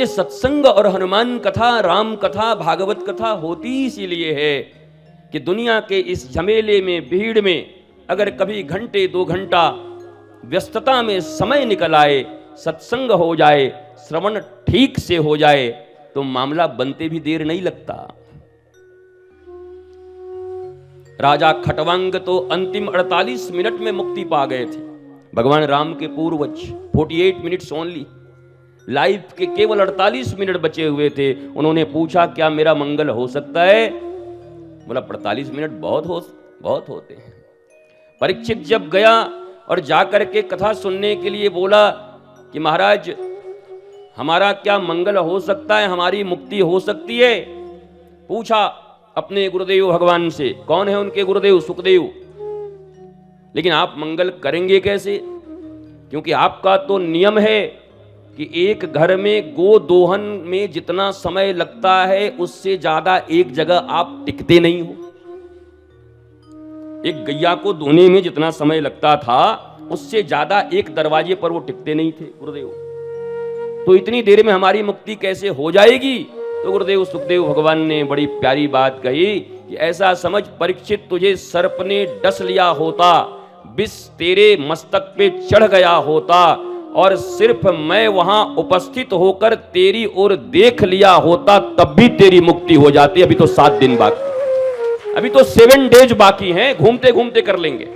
सत्संग और हनुमान कथा, राम कथा, भागवत कथा होती इसीलिए है कि दुनिया के इस झमेले में, भीड़ में अगर कभी घंटे 2 घंटा व्यस्तता में समय निकल आए, सत्संग हो जाए, श्रवण ठीक से हो जाए, तो मामला बनते भी देर नहीं लगता। राजा खटवांग तो अंतिम 48 मिनट में मुक्ति पा गए थे। भगवान राम के पूर्वज 48 मिनट्स ओनली, लाइफ के केवल 48 मिनट बचे हुए थे। उन्होंने पूछा क्या मेरा मंगल हो सकता है? बोला 48 मिनट बहुत होते हैं। परीक्षित जब गया और जाकर के कथा सुनने के लिए बोला कि महाराज हमारा क्या मंगल हो सकता है, हमारी मुक्ति हो सकती है? पूछा अपने गुरुदेव भगवान से। कौन है उनके गुरुदेव? सुखदेव। लेकिन आप मंगल करेंगे कैसे? क्योंकि आपका तो नियम है कि एक घर में गो दोहन में जितना समय लगता है उससे ज्यादा एक जगह आप टिकते नहीं हो। एक गैया को धोने में जितना समय लगता था उससे ज्यादा एक दरवाजे पर वो टिकते नहीं थे गुरुदेव। तो इतनी देर में हमारी मुक्ति कैसे हो जाएगी? तो गुरुदेव सुखदेव भगवान ने बड़ी प्यारी बात कही कि ऐसा समझ परीक्षित, तुझे सर्प ने डस लिया होता, विष तेरे मस्तक पे चढ़ गया होता और सिर्फ मैं वहां उपस्थित होकर तेरी ओर देख लिया होता तब भी तेरी मुक्ति हो जाती। अभी तो 7 दिन बाकी, अभी तो 7 डेज बाकी हैं, घूमते घूमते कर लेंगे।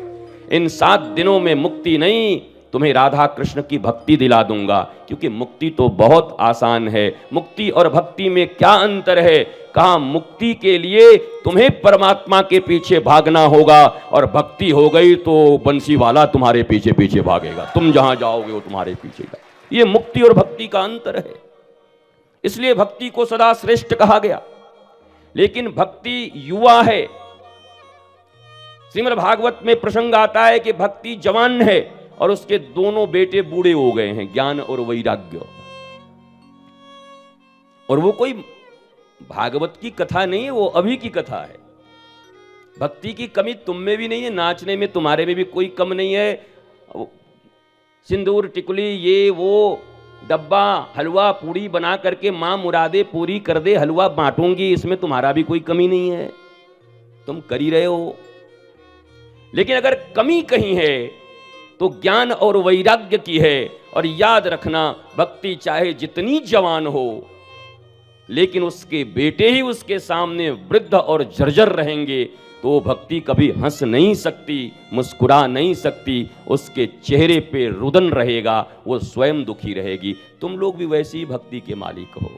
इन 7 दिनों में मुक्ति नहीं, तुम्हें राधा कृष्ण की भक्ति दिला दूंगा। क्योंकि मुक्ति तो बहुत आसान है। मुक्ति और भक्ति में क्या अंतर है? कहा मुक्ति के लिए तुम्हें परमात्मा के पीछे भागना होगा और भक्ति हो गई तो बंसी वाला तुम्हारे पीछे पीछे भागेगा, तुम जहां जाओगे वो तुम्हारे पीछे का। ये मुक्ति और भक्ति का अंतर है। इसलिए भक्ति को सदा श्रेष्ठ कहा गया। लेकिन भक्ति युवा है। श्रीमद् भागवत में प्रसंग आता है कि भक्ति जवान है और उसके दोनों बेटे बूढ़े हो गए हैं, ज्ञान और वैराग्य। और वो कोई भागवत की कथा नहीं है, वो अभी की कथा है। भक्ति की कमी तुम में भी नहीं है, नाचने में तुम्हारे में भी कोई कम नहीं है। सिंदूर टिकुली ये वो डब्बा हलवा पूड़ी बना करके मां मुरादे पूरी कर दे, हलवा बांटूंगी, इसमें तुम्हारा भी कोई कमी नहीं है, तुम कर ही रहे हो। लेकिन अगर कमी कहीं है तो ज्ञान और वैराग्य की है। और याद रखना, भक्ति चाहे जितनी जवान हो लेकिन उसके बेटे ही उसके सामने वृद्ध और जर्जर रहेंगे तो भक्ति कभी हंस नहीं सकती, मुस्कुरा नहीं सकती, उसके चेहरे पे रुदन रहेगा, वो स्वयं दुखी रहेगी। तुम लोग भी वैसी ही भक्ति के मालिक हो।